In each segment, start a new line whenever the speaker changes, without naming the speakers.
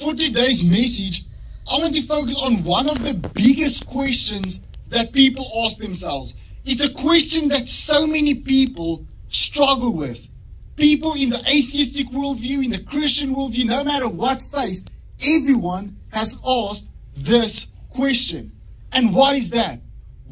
For today's message, I want to focus on one of the biggest questions that people ask themselves. It's a question that so many people struggle with. People in the atheistic worldview, in the Christian worldview, no matter what faith, everyone has asked this question. And what is that?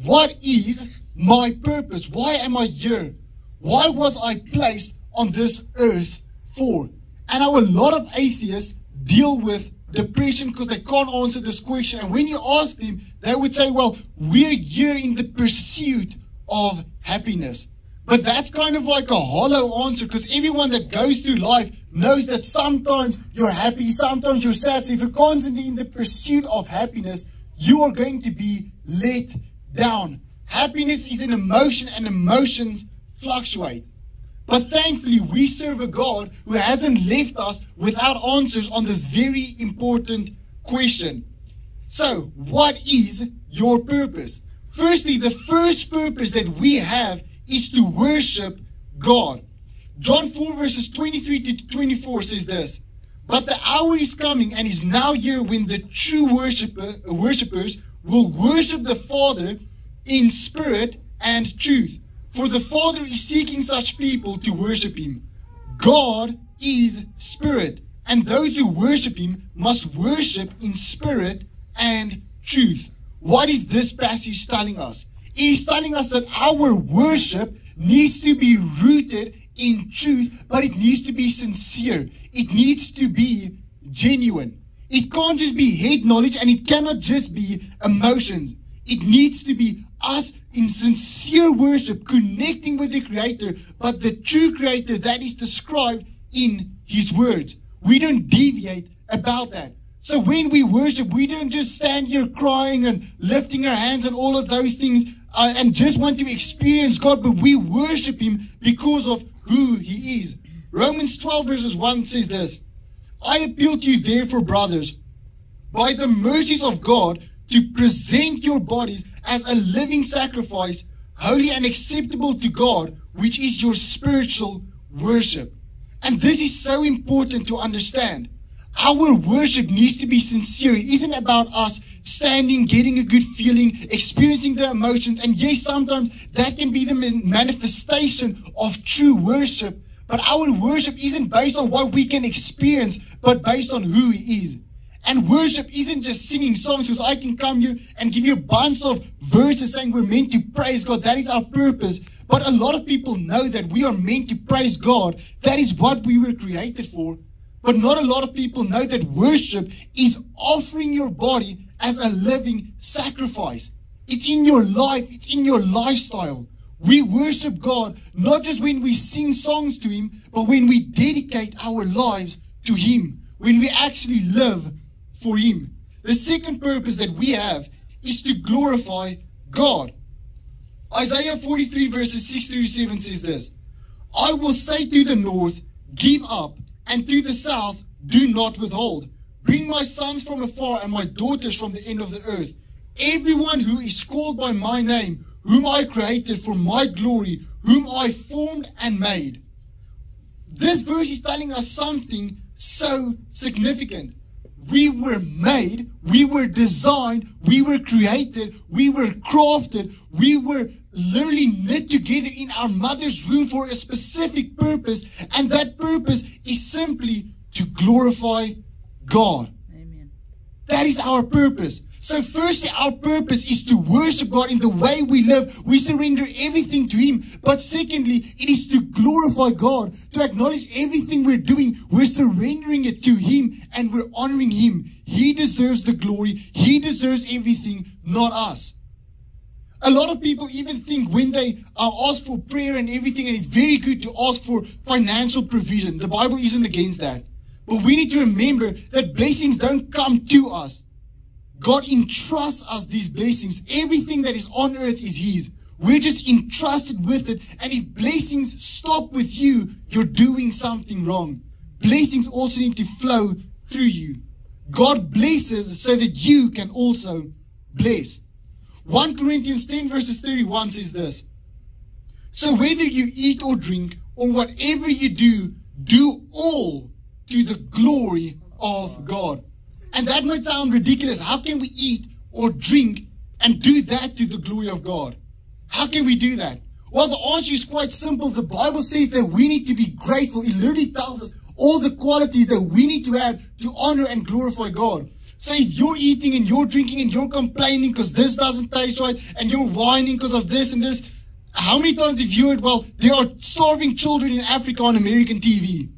What is my purpose? Why am I here? Why was I placed on this earth for? And now a lot of atheists deal with depression because they can't answer this question. And when you ask them, they would say, well, we're here in the pursuit of happiness. But that's kind of like a hollow answer, because everyone that goes through life knows that sometimes you're happy, sometimes you're sad. So if you're constantly in the pursuit of happiness, you are going to be let down. Happiness is an emotion, and emotions fluctuate. But thankfully, we serve a God who hasn't left us without answers on this very important question. So, what is your purpose? Firstly, the first purpose that we have is to worship God. John 4 verses 23 to 24 says this: "But the hour is coming and is now here when the true worshippers will worship the Father in spirit and truth. For the Father is seeking such people to worship Him. God is spirit, and those who worship Him must worship in spirit and truth." What is this passage telling us? It is telling us that our worship needs to be rooted in truth, but it needs to be sincere. It needs to be genuine. It can't just be head knowledge, and it cannot just be emotions. It needs to be us in sincere worship, connecting with the Creator, but the true Creator that is described in His words. We don't deviate about that. So when we worship, we don't just stand here crying and lifting our hands and all of those things and just want to experience God, but we worship Him because of who He is. Romans 12 verses 1 says this: "I appeal to you therefore, brothers, by the mercies of God, to present your bodies as a living sacrifice, holy and acceptable to God, which is your spiritual worship." And this is so important to understand. Our worship needs to be sincere. It isn't about us standing, getting a good feeling, experiencing the emotions. And yes, sometimes that can be the manifestation of true worship. But our worship isn't based on what we can experience, but based on who He is. And worship isn't just singing songs, because I can come here and give you a bunch of verses saying we're meant to praise God. That is our purpose. But a lot of people know that we are meant to praise God. That is what we were created for. But not a lot of people know that worship is offering your body as a living sacrifice. It's in your life. It's in your lifestyle. We worship God not just when we sing songs to Him, but when we dedicate our lives to Him. When we actually live for Him. The second purpose that we have is to glorify God. Isaiah 43 verses 6 through 7 says this: "I will say to the north, give up, and to the south, do not withhold. Bring my sons from afar and my daughters from the end of the earth. Everyone who is called by my name, whom I created for my glory, whom I formed and made." This verse is telling us something so significant. We were made, we were designed, we were created, we were crafted, we were literally knit together in our mother's womb for a specific purpose, and that purpose is simply to glorify God.
Amen.
That is our purpose. So firstly, our purpose is to worship God in the way we live. We surrender everything to Him. But secondly, it is to glorify God, to acknowledge everything we're doing. We're surrendering it to Him and we're honoring Him. He deserves the glory. He deserves everything, not us. A lot of people even think when they ask for prayer and everything, and it's very good to ask for financial provision. The Bible isn't against that. But we need to remember that blessings don't come to us. God entrusts us these blessings. Everything that is on earth is His. We're just entrusted with it. And if blessings stop with you, you're doing something wrong. Blessings also need to flow through you. God blesses so that you can also bless. 1 Corinthians 10 verses 31 says this: "So whether you eat or drink or whatever you do, do all to the glory of God." And that might sound ridiculous. How can we eat or drink and do that to the glory of God? How can we do that? Well, the answer is quite simple. The Bible says that we need to be grateful. It literally tells us all the qualities that we need to have to honor and glorify God. So if you're eating and you're drinking and you're complaining because this doesn't taste right and you're whining because of this and this, how many times have you heard, well, there are starving children in Africa on American TV?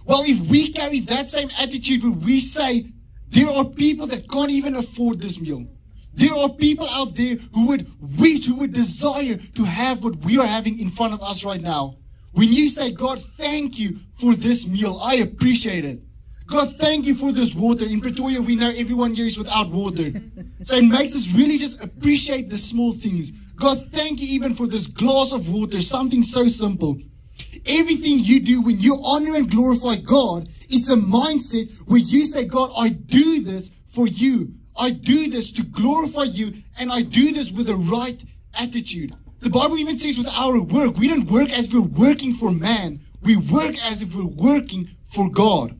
Well, if we carry that same attitude where we say there are people that can't even afford this meal, there are people out there who would wish, who would desire to have what we are having in front of us right now. When you say, God, thank you for this meal, I appreciate it. God, thank you for this water. In Pretoria, we know everyone here is without water. So it makes us really just appreciate the small things. God, thank you even for this glass of water, something so simple. Everything you do when you honor and glorify God, it's a mindset where you say, God, I do this for you. I do this to glorify you, and I do this with the right attitude. The Bible even says with our work, we don't work as if we're working for man. We work as if we're working for God.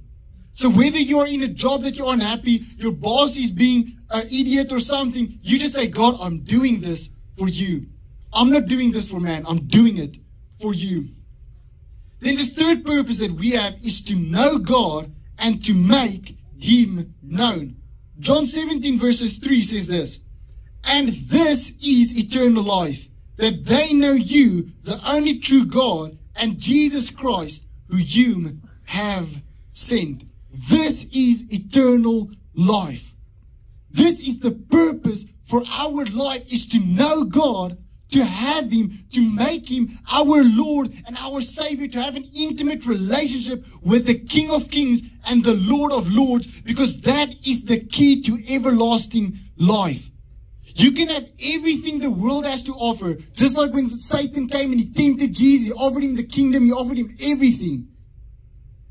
So whether you're in a job that you're unhappy, your boss is being an idiot or something, you just say, God, I'm doing this for you. I'm not doing this for man. I'm doing it for you. Then the third purpose that we have is to know God and to make Him known. John 17 verses 3 says this, and this is eternal life, that they know you, the only true God, and Jesus Christ, who you have sent. This is eternal life. This is the purpose for our life, is to know God, to have Him, to make Him our Lord and our Savior, to have an intimate relationship with the King of Kings and the Lord of Lords, because that is the key to everlasting life. You can have everything the world has to offer, just like when Satan came and he tempted Jesus, he offered him the kingdom, he offered him everything.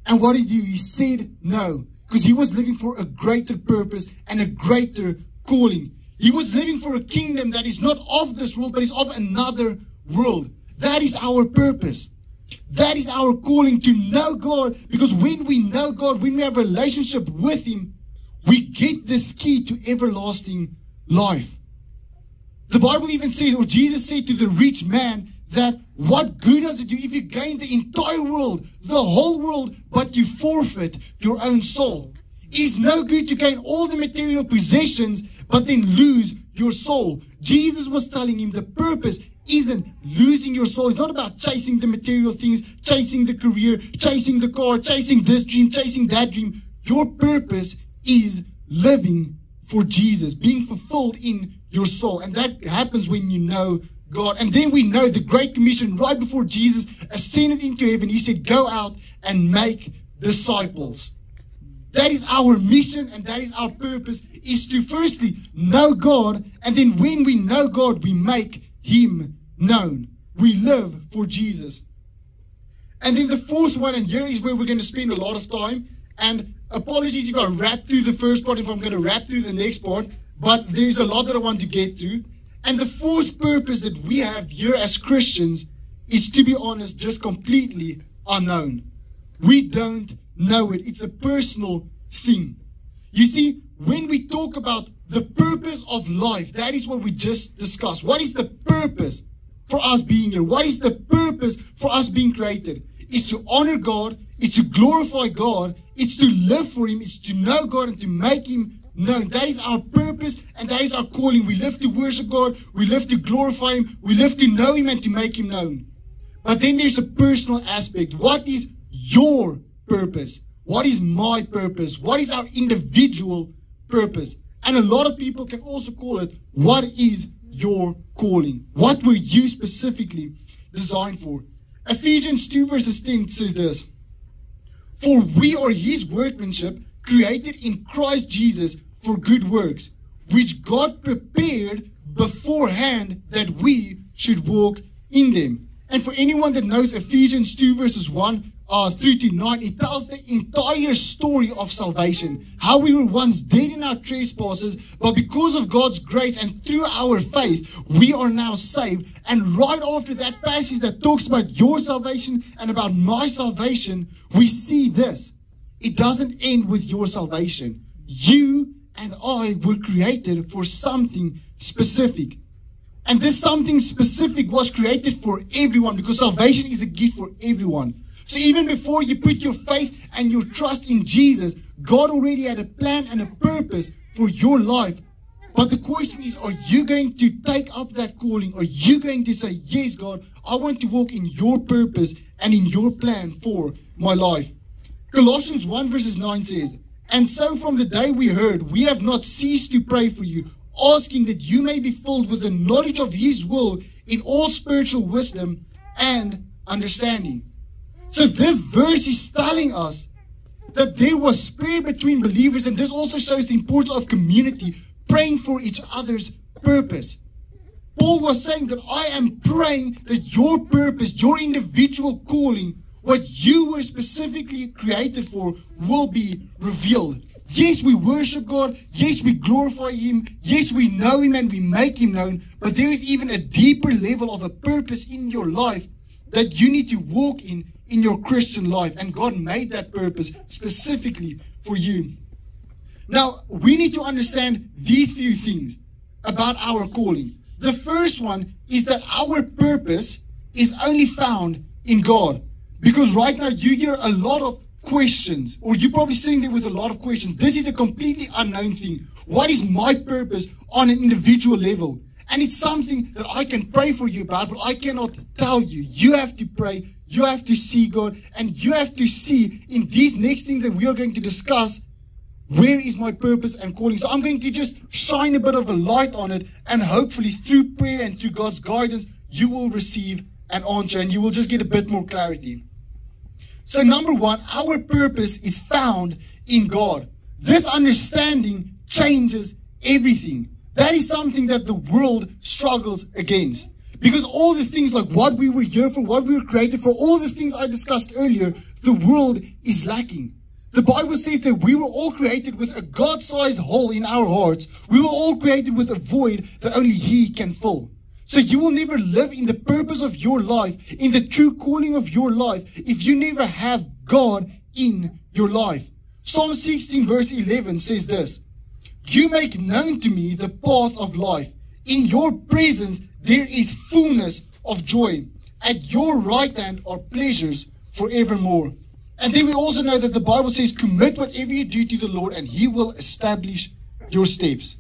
And what did he do? He said no, because he was living for a greater purpose and a greater calling. He was living for a kingdom that is not of this world, but is of another world. That is our purpose. That is our calling, to know God, because when we know God, when we have a relationship with Him, we get this key to everlasting life. The Bible even says, or Jesus said to the rich man, that what good does it do if you gain the entire world, the whole world, but you forfeit your own soul? It is no good to gain all the material possessions, but then lose your soul. Jesus was telling him the purpose isn't losing your soul. It's not about chasing the material things, chasing the career, chasing the car, chasing this dream, chasing that dream. Your purpose is living for Jesus, being fulfilled in your soul. And that happens when you know God. And then we know the Great Commission right before Jesus ascended into heaven. He said, go out and make disciples. That is our mission, and that is our purpose, is to firstly know God, and then when we know God, we make Him known. We live for Jesus. And then the fourth one, and here is where we're going to spend a lot of time, and apologies if I wrap through the first part, if I'm going to wrap through the next part, but there's a lot that I want to get through. And the fourth purpose that we have here as Christians is, to be honest, just completely unknown. We don't know it. It's a personal thing. You see, when we talk about the purpose of life, that is what we just discussed. What is the purpose for us being here? What is the purpose for us being created? It's to honor God. It's to glorify God. It's to live for Him. It's to know God and to make Him known. That is our purpose, and that is our calling. We live to worship God. We live to glorify Him. We live to know Him and to make Him known. But then there's a personal aspect. What is your purpose? What is my purpose? What is our individual purpose? And a lot of people can also call it, what is your calling? What were you specifically designed for? Ephesians 2 verses 10 says this, for we are His workmanship, created in Christ Jesus for good works, which God prepared beforehand that we should walk in them. And for anyone that knows Ephesians 2 verses 1 through to 9, it tells the entire story of salvation. How we were once dead in our trespasses, but because of God's grace and through our faith, we are now saved. And right after that passage that talks about your salvation and about my salvation, we see this. It doesn't end with your salvation. You and I were created for something specific. And this something specific was created for everyone, because salvation is a gift for everyone. So even before you put your faith and your trust in Jesus, God already had a plan and a purpose for your life. But the question is, are you going to take up that calling? Are you going to say, yes, God, I want to walk in your purpose and in your plan for my life? Colossians 1 verses 9 says, and so from the day we heard, we have not ceased to pray for you, asking that you may be filled with the knowledge of His will in all spiritual wisdom and understanding. So this verse is telling us that there was prayer between believers, and this also shows the importance of community, praying for each other's purpose. Paul was saying that I am praying that your purpose, your individual calling, what you were specifically created for, will be revealed. Yes, we worship God. Yes, we glorify Him. Yes, we know Him and we make Him known. But there is even a deeper level of a purpose in your life that you need to walk in your Christian life. And God made that purpose specifically for you. Now, we need to understand these few things about our calling. The first one is that our purpose is only found in God. Because right now you hear a lot of questions, or you're probably sitting there with a lot of questions. This is a completely unknown thing. What is my purpose on an individual level? And it's something that I can pray for you about, but I cannot tell you. You have to pray, you have to see God, and you have to see in these next things that we are going to discuss, where is my purpose and calling? So I'm going to just shine a bit of a light on it, and hopefully through prayer and through God's guidance, you will receive an answer and you will just get a bit more clarity. So number one, our purpose is found in God. This understanding changes everything. That is something that the world struggles against. Because all the things like what we were here for, what we were created for, all the things I discussed earlier, the world is lacking. The Bible says that we were all created with a God-sized hole in our hearts. We were all created with a void that only He can fill. So you will never live in the purpose of your life, in the true calling of your life, if you never have God in your life. Psalm 16 verse 11 says this, you make known to me the path of life. In your presence there is fullness of joy. At your right hand are pleasures forevermore. And then we also know that the Bible says, commit whatever you do to the Lord and He will establish your steps.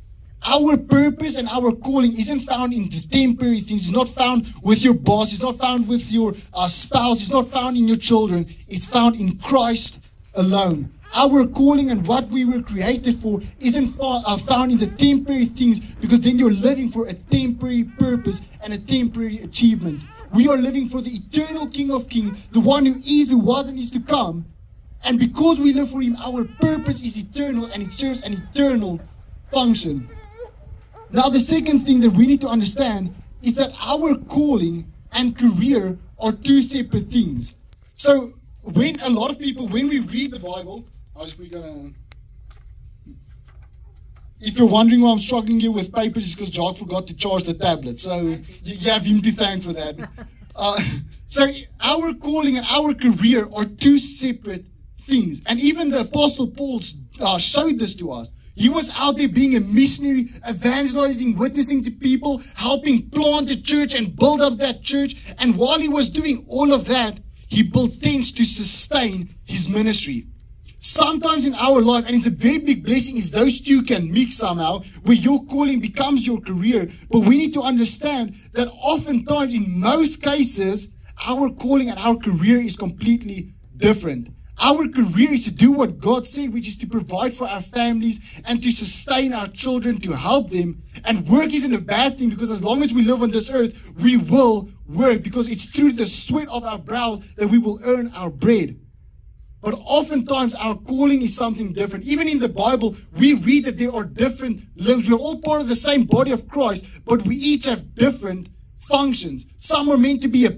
Our purpose and our calling isn't found in the temporary things. It's not found with your boss. It's not found with your spouse. It's not found in your children. It's found in Christ alone. Our calling and what we were created for isn't found in the temporary things, because then you're living for a temporary purpose and a temporary achievement. We are living for the eternal King of Kings, the one who is, who was, and is to come. And because we live for Him, our purpose is eternal and it serves an eternal function. Now, the second thing that we need to understand is that our calling and career are two separate things. So, when a lot of people, when we read the Bible, if you're wondering why I'm struggling here with papers, it's because Jock forgot to charge the tablet. So, you have him to thank for that. So, our calling and our career are two separate things. And even the Apostle Paul showed this to us. He was out there being a missionary, evangelizing, witnessing to people, helping plant a church and build up that church. And while he was doing all of that, he built tents to sustain his ministry. Sometimes in our life, and it's a very big blessing if those two can mix somehow, where your calling becomes your career. But we need to understand that oftentimes, in most cases, our calling and our career is completely different. Our career is to do what God said, which is to provide for our families and to sustain our children, to help them. And work isn't a bad thing, because as long as we live on this earth, we will work, because it's through the sweat of our brows that we will earn our bread. But oftentimes our calling is something different. Even in the Bible, we read that there are different limbs. We're all part of the same body of Christ, but we each have different functions. Some are meant to be a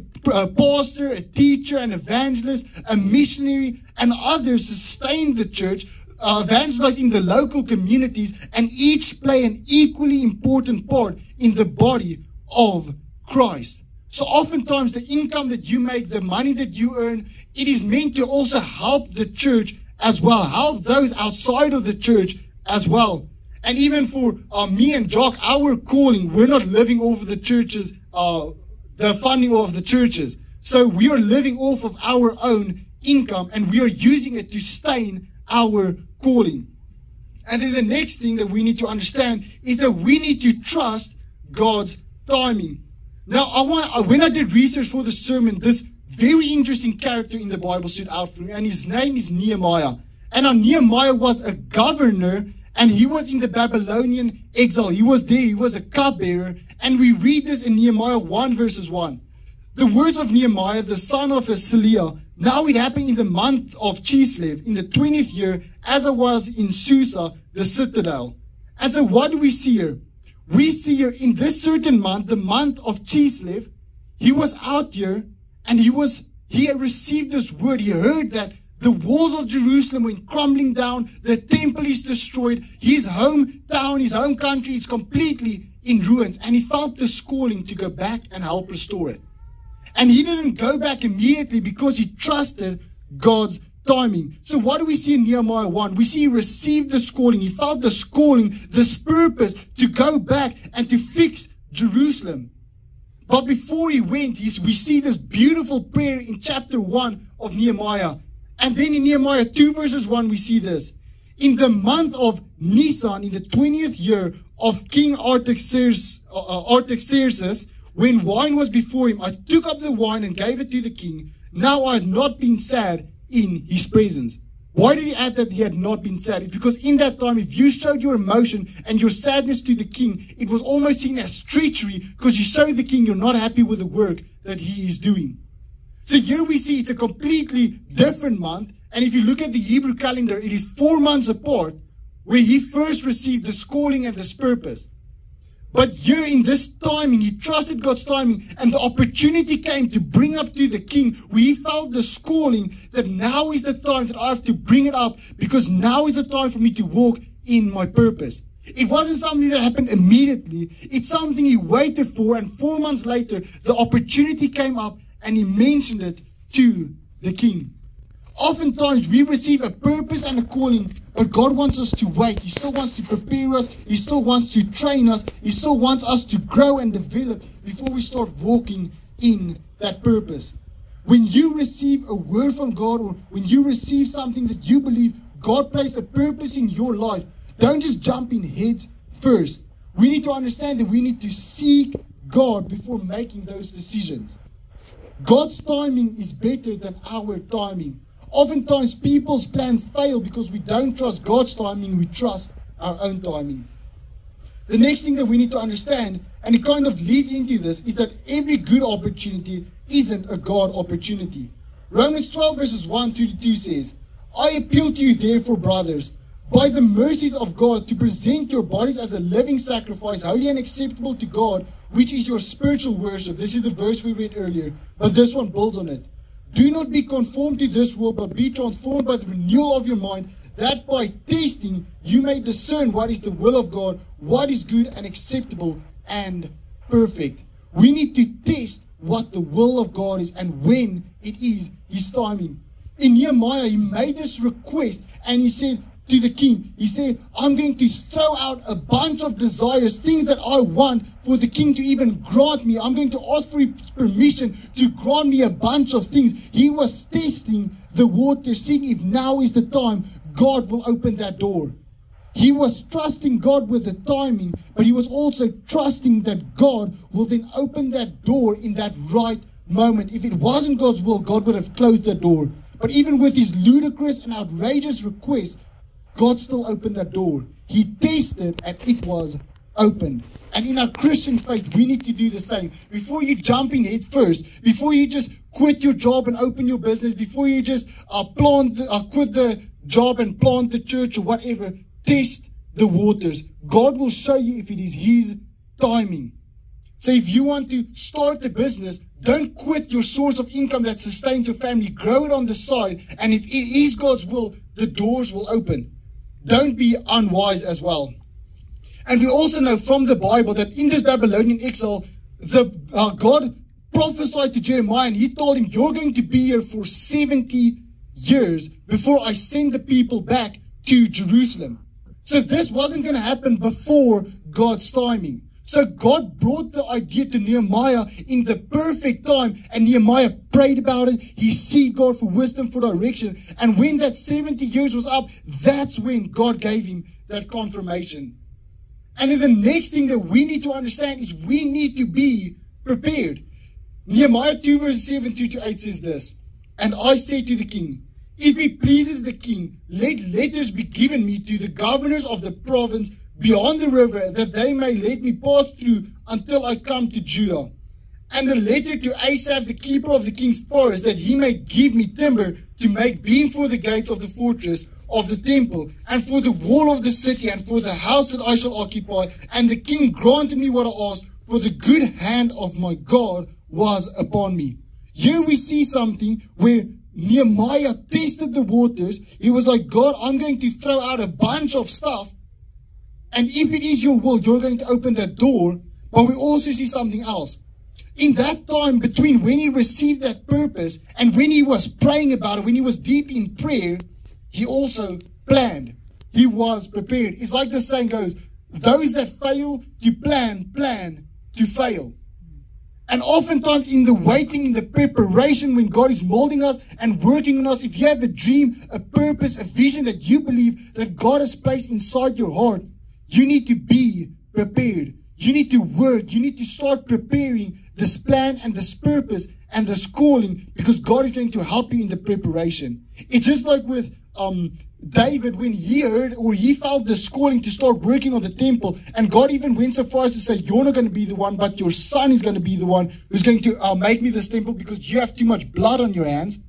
pastor, a teacher, an evangelist, a missionary, and others sustain the church, evangelize in the local communities, and each play an equally important part in the body of Christ. So oftentimes the income that you make, the money that you earn, it is meant to also help the church as well, help those outside of the church as well. And even for me and Jock, our calling, we're not living off of the churches, the funding of the churches. So we are living off of our own income, and we are using it to sustain our calling. And then the next thing that we need to understand is that we need to trust God's timing. Now, when I did research for the sermon, this very interesting character in the Bible stood out for me, and his name is Nehemiah. And now Nehemiah was a governor, and he was in the Babylonian exile. He was there, he was a cupbearer, and we read this in Nehemiah 1 verses 1. The words of Nehemiah, the son of Asaliah. Now it happened in the month of Chislev, in the 20th year, as I was in Susa, the citadel. And so what do we see here? We see here in this certain month, the month of Chislev, he was out here, and he had received this word. He heard that the walls of Jerusalem went crumbling down, the temple is destroyed, his hometown, his home country is completely in ruins, and he felt this calling to go back and help restore it. And he didn't go back immediately because he trusted God's timing. So what do we see in Nehemiah 1? We see he received this calling. He felt this calling, this purpose to go back and to fix Jerusalem. But before he went, we see this beautiful prayer in chapter 1 of Nehemiah. And then in Nehemiah 2 verses 1, we see this. In the month of Nisan, in the 20th year of King Artaxerxes, when wine was before him, I took up the wine and gave it to the king. Now I had not been sad in his presence. Why did he add that he had not been sad? It's because in that time, if you showed your emotion and your sadness to the king, it was almost seen as treachery, because you showed the king you're not happy with the work that he is doing. So here we see it's a completely different month. And if you look at the Hebrew calendar, it is 4 months apart where he first received this calling and this purpose. But here in this timing, he trusted God's timing, and the opportunity came to bring up to the king, where he felt this calling that now is the time that I have to bring it up, because now is the time for me to walk in my purpose. It wasn't something that happened immediately. It's something he waited for, and 4 months later, the opportunity came up, and he mentioned it to the king. Oftentimes, we receive a purpose and a calling, but God wants us to wait. He still wants to prepare us. He still wants to train us. He still wants us to grow and develop before we start walking in that purpose. When you receive a word from God, or when you receive something that you believe God placed a purpose in your life, don't just jump in head first. We need to understand that we need to seek God before making those decisions. God's timing is better than our timing. Oftentimes, people's plans fail because we don't trust God's timing, we trust our own timing. The next thing that we need to understand, and it kind of leads into this, is that every good opportunity isn't a God opportunity. Romans 12 verses 1 through 2 says, I appeal to you therefore, brothers, by the mercies of God, to present your bodies as a living sacrifice, holy and acceptable to God, which is your spiritual worship. This is the verse we read earlier, but this one builds on it. Do not be conformed to this world, but be transformed by the renewal of your mind, that by testing you may discern what is the will of God, what is good and acceptable and perfect. We need to test what the will of God is and when it is his timing. In Nehemiah, he made this request, and he said to the king, he said, I'm going to throw out a bunch of desires, things that I want for the king to even grant me. I'm going to ask for his permission to grant me a bunch of things. He was testing the water, seeing if now is the time God will open that door. He was trusting God with the timing, but he was also trusting that God will then open that door in that right moment. If it wasn't God's will, God would have closed the door. But even with his ludicrous and outrageous request, God still opened that door. He tasted and it was opened. And in our Christian faith, we need to do the same. Before you jump in head first, before you just quit your job and open your business, before you just quit the job and plant the church or whatever, test the waters. God will show you if it is his timing. So if you want to start a business, don't quit your source of income that sustains your family. Grow it on the side. And if it is God's will, the doors will open. Don't be unwise as well. And we also know from the Bible that in this Babylonian exile, God prophesied to Jeremiah, and he told him, you're going to be here for 70 years before I send the people back to Jerusalem. So this wasn't going to happen before God's timing. So God brought the idea to Nehemiah in the perfect time, and Nehemiah prayed about it. He sought God for wisdom, for direction. And when that 70 years was up, that's when God gave him that confirmation. And then the next thing that we need to understand is we need to be prepared. Nehemiah 2 verses 7 through to 8 says this, "And I said to the king, if it pleases the king, let letters be given me to the governors of the province beyond the river, that they may let me pass through until I come to Judah. And a letter to Asaph, the keeper of the king's forest, that he may give me timber to make beam for the gates of the fortress of the temple, and for the wall of the city, and for the house that I shall occupy. And the king granted me what I asked, for the good hand of my God was upon me." Here we see something where Nehemiah tested the waters. He was like, God, I'm going to throw out a bunch of stuff, and if it is your will, you're going to open that door. But we also see something else. In that time between when he received that purpose and when he was praying about it, when he was deep in prayer, he also planned. He was prepared. It's like the saying goes, those that fail to plan, plan to fail. And oftentimes in the waiting, in the preparation, when God is molding us and working on us, if you have a dream, a purpose, a vision that you believe that God has placed inside your heart, you need to be prepared. You need to work. You need to start preparing this plan and this purpose and this calling, because God is going to help you in the preparation. It's just like with David, when he heard or he felt this calling to start working on the temple, and God even went so far as to say, you're not going to be the one, but your son is going to be the one who's going to make me this temple because you have too much blood on your hands.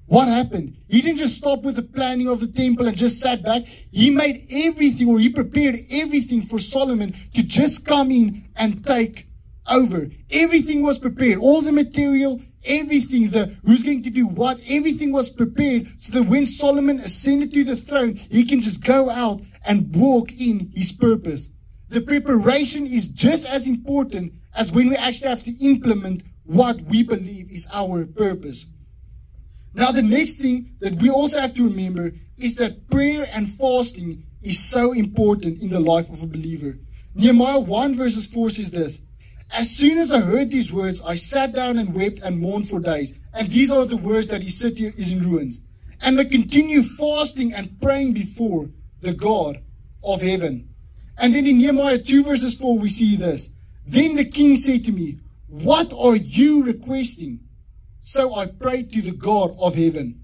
What happened? He didn't just stop with the planning of the temple and just sat back. He made everything, or he prepared everything for Solomon to just come in and take over. Everything was prepared. All the material, everything, who's going to do what, everything was prepared so that when Solomon ascended to the throne, he can just go out and walk in his purpose. The preparation is just as important as when we actually have to implement what we believe is our purpose. Now, the next thing that we also have to remember is that prayer and fasting is so important in the life of a believer. Nehemiah 1 verses 4 says this, "As soon as I heard these words, I sat down and wept and mourned for days." And these are the words that his city is in ruins. "And I continue fasting and praying before the God of heaven." And then in Nehemiah 2 verses 4, we see this. "Then the king said to me, what are you requesting? So I prayed to the God of heaven."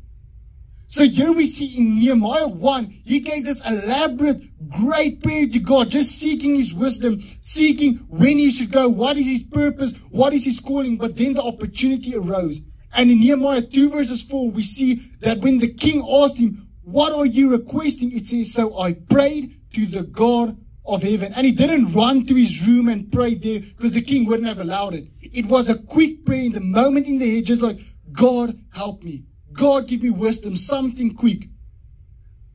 So here we see in Nehemiah 1, he gave this elaborate, great prayer to God, just seeking his wisdom, seeking when he should go, what is his purpose, what is his calling. But then the opportunity arose. And in Nehemiah 2 verses 4, we see that when the king asked him, what are you requesting? It says, so I prayed to the God of heaven. And he didn't run to his room and pray there because the king wouldn't have allowed it. It was a quick prayer in the moment in the head, just like, God, help me. God, give me wisdom, something quick.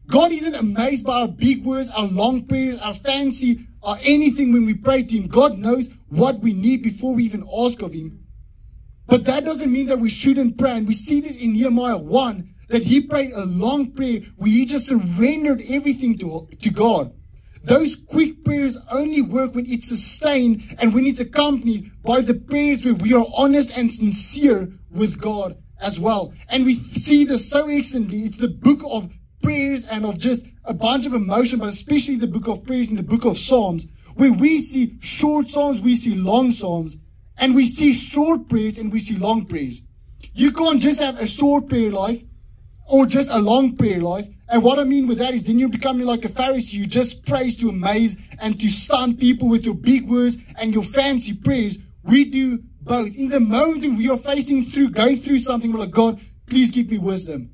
God isn't amazed by our big words, our long prayers, our fancy, or anything when we pray to him. God knows what we need before we even ask of him. But that doesn't mean that we shouldn't pray. And we see this in Nehemiah 1, that he prayed a long prayer where he just surrendered everything to God. Those quick prayers only work when it's sustained and when it's accompanied by the prayers where we are honest and sincere with God as well. And we see this so excellently. It's the book of prayers and of just a bunch of emotion, but especially the book of prayers in the book of Psalms, where we see short Psalms, we see long Psalms, and we see short prayers and we see long prayers. You can't just have a short prayer life or just a long prayer life. And what I mean with that is then you're becoming like a Pharisee. You just praise to amaze and to stun people with your big words and your fancy prayers. We do both. In the moment when we are going through something, we're like, God, please give me wisdom.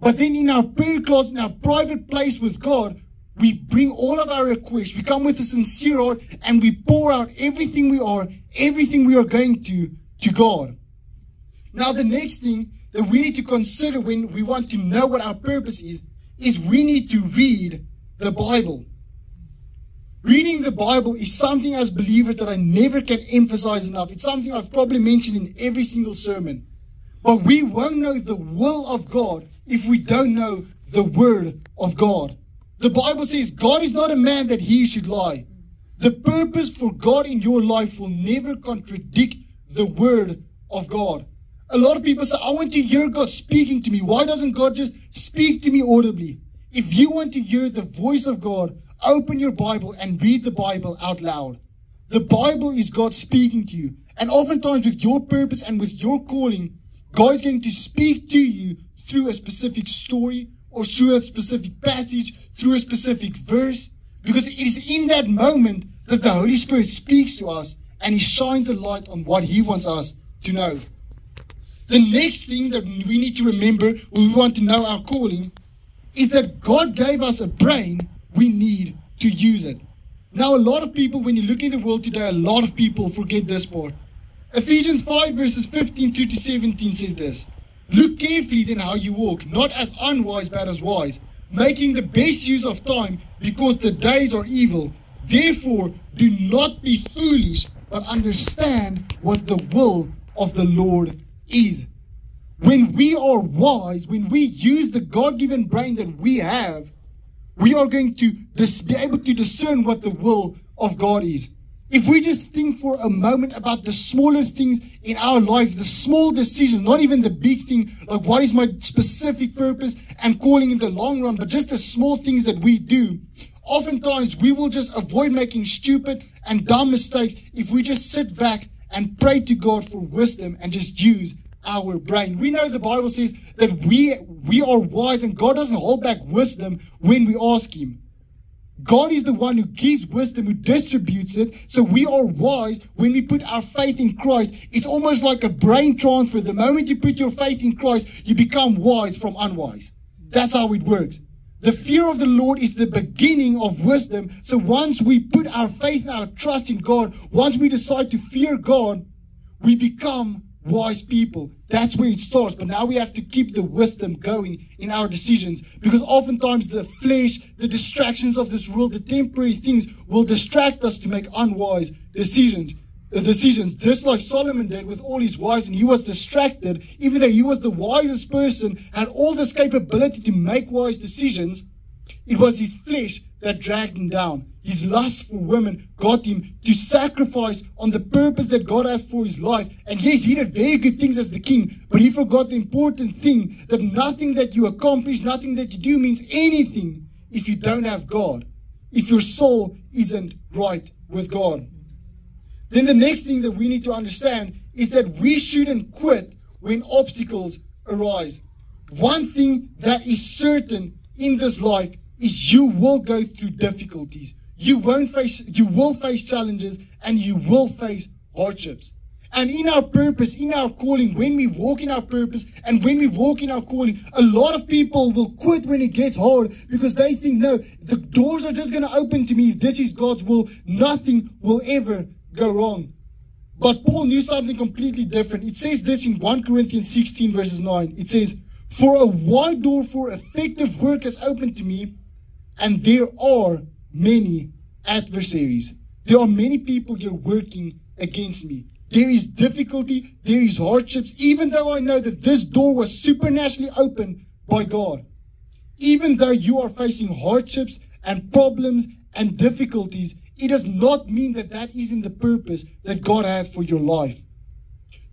But then in our prayer closet, in our private place with God, we bring all of our requests. We come with a sincere heart and we pour out everything we are going to God. Now, the next thing that we need to consider when we want to know what our purpose is we need to read the Bible. Reading the Bible is something as believers that I never can emphasize enough. It's something I've probably mentioned in every single sermon. But we won't know the will of God if we don't know the Word of God. The Bible says God is not a man that he should lie. The purpose for God in your life will never contradict the word of God. A lot of people say, I want to hear God speaking to me. Why doesn't God just speak to me audibly? If you want to hear the voice of God, open your Bible and read the Bible out loud. The Bible is God speaking to you. And oftentimes with your purpose and with your calling, God is going to speak to you through a specific story or through a specific passage, through a specific verse. Because it is in that moment that the Holy Spirit speaks to us and He shines a light on what He wants us to know. The next thing that we need to remember when we want to know our calling is that God gave us a brain, we need to use it. Now, a lot of people, when you look in the world today, a lot of people forget this part. Ephesians 5 verses 15 through to 17 says this. Look carefully then how you walk, not as unwise but as wise, making the best use of time because the days are evil. Therefore, do not be foolish, but understand what the will of the Lord is. When we are wise, when we use the God-given brain that we have, we are going to be able to discern what the will of God is. If we just think for a moment about the smaller things in our life, the small decisions, not even the big thing, like what is my specific purpose and calling in the long run, but just the small things that we do, oftentimes we will just avoid making stupid and dumb mistakes if we just sit back and pray to God for wisdom and just use our brain. We know the Bible says that we are wise and God doesn't hold back wisdom when we ask Him. God is the one who gives wisdom, who distributes it. So we are wise when we put our faith in Christ. It's almost like a brain transfer. The moment you put your faith in Christ, you become wise from unwise. That's how it works. The fear of the Lord is the beginning of wisdom. So once we put our faith and our trust in God, once we decide to fear God, we become wise people. That's where it starts. But now we have to keep the wisdom going in our decisions, because oftentimes the flesh, the distractions of this world, the temporary things will distract us to make unwise decisions. Just like Solomon did with all his wives, and he was distracted. Even though he was the wisest person, had all this capability to make wise decisions, it was his flesh that dragged him down. His lust for women got him to sacrifice on the purpose that God has for his life. And yes, he did very good things as the king, but he forgot the important thing, that nothing that you accomplish, nothing that you do means anything if you don't have God, if your soul isn't right with God. Then the next thing that we need to understand is that we shouldn't quit when obstacles arise. One thing that is certain in this life is you will go through difficulties. You will face challenges, and you will face hardships. And in our purpose, in our calling, when we walk in our purpose and when we walk in our calling, a lot of people will quit when it gets hard because they think, no, the doors are just going to open to me. If this is God's will, nothing will ever go wrong. But Paul knew something completely different. It says this in 1 Corinthians 16 verses 9. It says, for a wide door for effective work has opened to me, and there are many adversaries. There are many people here working against me. There is difficulty, there is hardships, even though I know that this door was supernaturally opened by God. Even though you are facing hardships and problems and difficulties, it does not mean that that isn't the purpose that God has for your life.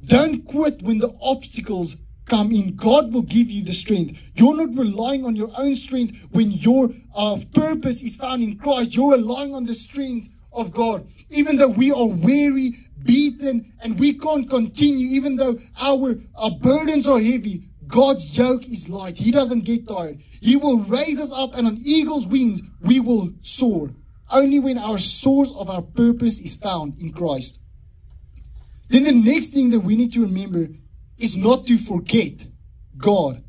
Don't quit when the obstacles come in. God will give you the strength. You're not relying on your own strength when your purpose is found in Christ. You're relying on the strength of God. Even though we are weary, beaten, and we can't continue, even though our burdens are heavy, God's yoke is light. He doesn't get tired. He will raise us up, and on eagle's wings we will soar. Only when our source of our purpose is found in Christ. Then the next thing that we need to remember is not to forget God.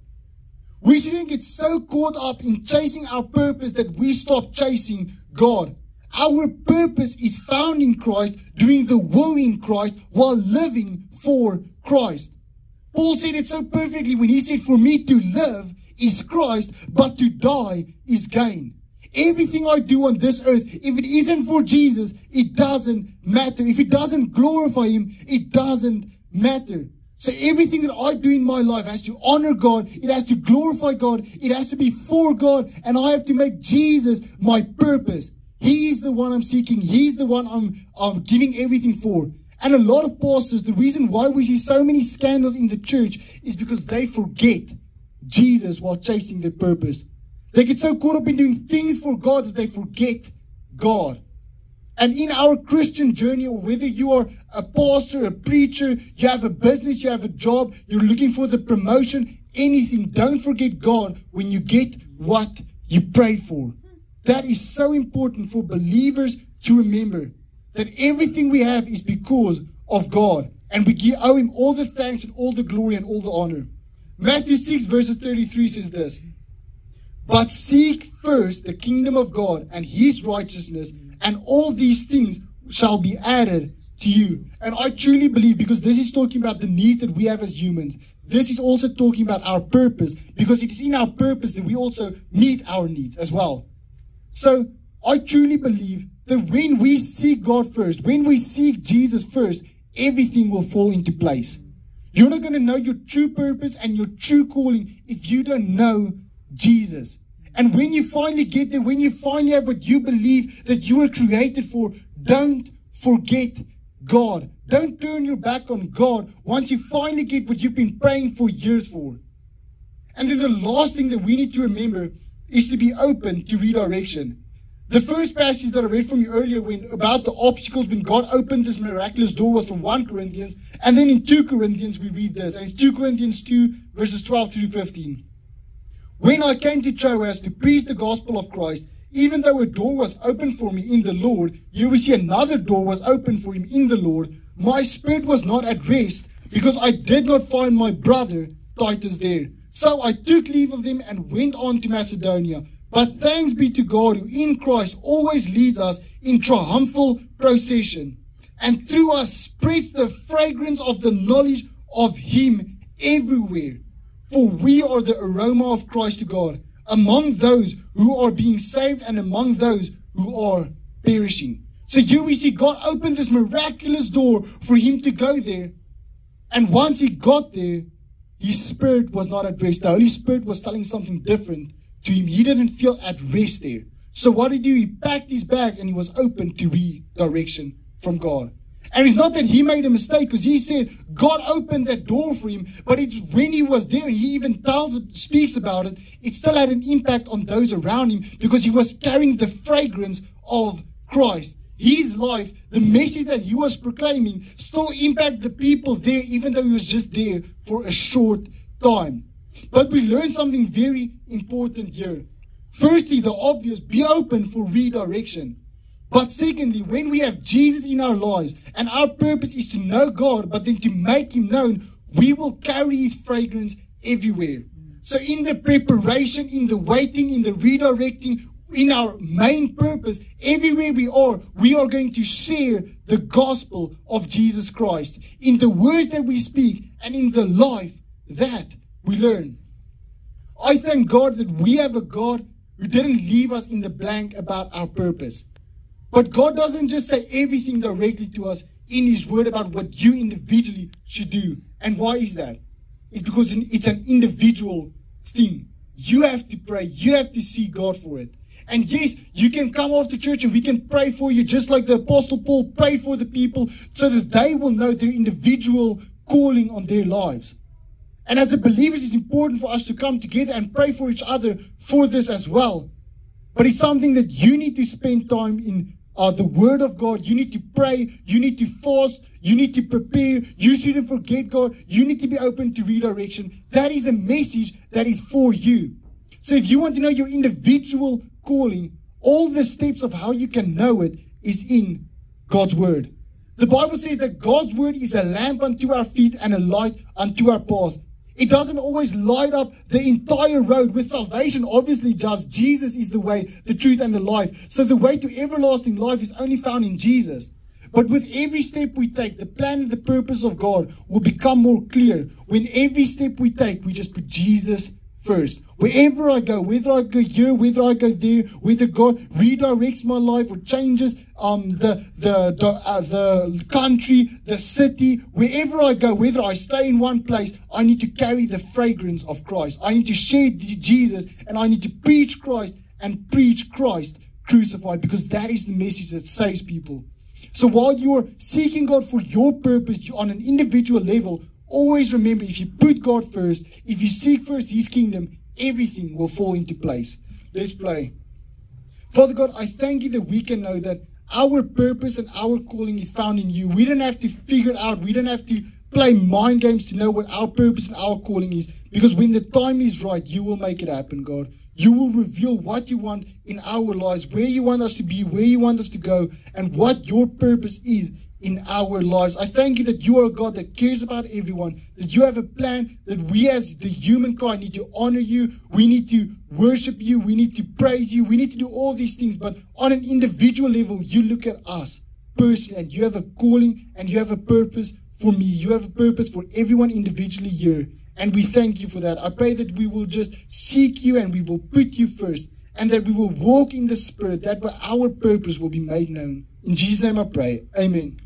We shouldn't get so caught up in chasing our purpose that we stop chasing God. Our purpose is found in Christ, doing the will in Christ while living for Christ. Paul said it so perfectly when he said, for me to live is Christ, but to die is gain. Everything I do on this earth, if it isn't for Jesus, it doesn't matter. If it doesn't glorify Him, it doesn't matter.
So everything that I do in my life has to honor God. It has to glorify God. It has to be for God. And I have to make Jesus my purpose. He is the one I'm seeking. He's the one I'm giving everything for. And a lot of pastors, the reason why we see so many scandals in the church is because they forget Jesus while chasing their purpose. They get so caught up in doing things for God that they forget God. And in our Christian journey, or whether you are a pastor, a preacher, you have a business, you have a job, you're looking for the promotion, anything, don't forget God when you get what you prayed for. That is so important for believers to remember, that everything we have is because of God. And we owe Him all the thanks and all the glory and all the honor. Matthew 6 verse 33 says this: "But seek first the kingdom of God and His righteousness, and all these things shall be added to you." And I truly believe, because this is talking about the needs that we have as humans, this is also talking about our purpose, because it is in our purpose that we also meet our needs as well. So I truly believe that when we seek God first, when we seek Jesus first, everything will fall into place. You're not going to know your true purpose and your true calling if you don't know Jesus. And when you finally get there, when you finally have what you believe that you were created for, don't forget God. Don't turn your back on God once you finally get what you've been praying for years for. And then the last thing that we need to remember is to be open to redirection. The first passage that I read from you earlier about the obstacles when God opened this miraculous door was from 1 Corinthians. And then in 2 Corinthians we read this. And it's 2 Corinthians 2 verses 12 through 15. "When I came to Troas to preach the gospel of Christ, even though a door was opened for me in the Lord," here we see another door was opened for him in the Lord, "my spirit was not at rest, because I did not find my brother Titus there. So I took leave of them and went on to Macedonia. But thanks be to God, who in Christ always leads us in triumphal procession, and through us spreads the fragrance of the knowledge of Him everywhere. For we are the aroma of Christ to God, among those who are being saved and among those who are perishing." So here we see God opened this miraculous door for him to go there. And once he got there, his spirit was not at rest. The Holy Spirit was telling something different to him. He didn't feel at rest there. So what did he do? He packed his bags and he was open to redirection from God. And it's not that he made a mistake, because he said God opened that door for him, but it's when he was there, and he even speaks about it, it still had an impact on those around him, because he was carrying the fragrance of Christ. His life, the message that he was proclaiming, still impacted the people there, even though he was just there for a short time. But we learned something very important here. Firstly, the obvious, be open for redirection. But secondly, when we have Jesus in our lives, and our purpose is to know God, but then to make Him known, we will carry His fragrance everywhere. So in the preparation, in the waiting, in the redirecting, in our main purpose, everywhere we are going to share the gospel of Jesus Christ in the words that we speak and in the life that we learn. I thank God that we have a God who didn't leave us in the blank about our purpose. But God doesn't just say everything directly to us in His word about what you individually should do. And why is that? It's because it's an individual thing. You have to pray. You have to seek God for it. And yes, you can come after church and we can pray for you, just like the Apostle Paul prayed for the people, so that they will know their individual calling on their lives. And as a believers, it's important for us to come together and pray for each other for this as well. But it's something that you need to spend time in the Word of God. You need to pray. You need to fast. You need to prepare. You shouldn't forget God. You need to be open to redirection. That is a message that is for you. So if you want to know your individual calling, all the steps of how you can know it is in God's Word. The Bible says that God's Word is a lamp unto our feet and a light unto our path. It doesn't always light up the entire road with salvation. Obviously, just Jesus is the way, the truth, and the life. So the way to everlasting life is only found in Jesus. But with every step we take, the plan and the purpose of God will become more clear. When every step we take, we just put Jesus first. Wherever I go, whether I go here, whether I go there, whether God redirects my life or changes the country, the city, wherever I go, whether I stay in one place, I need to carry the fragrance of Christ. I need to share Jesus, and I need to preach Christ and preach Christ crucified, because that is the message that saves people. So while you're seeking God for your purpose on an individual level, always remember, if you put God first, if you seek first His kingdom, everything will fall into place. Let's pray. Father God, I thank you that we can know that our purpose and our calling is found in you. We don't have to figure it out. We don't have to play mind games to know what our purpose and our calling is, because when the time is right, you will make it happen, God. You will reveal what you want in our lives, where you want us to be, where you want us to go, and what your purpose is in our lives. I thank you that you are a God that cares about everyone, that you have a plan, that we as the humankind need to honor you, we need to worship you, we need to praise you, we need to do all these things. But on an individual level, you look at us personally, and you have a calling and you have a purpose for me. You have a purpose for everyone individually here. And we thank you for that. I pray that we will just seek you and we will put you first, and that we will walk in the Spirit, that our purpose will be made known. In Jesus' name I pray. Amen.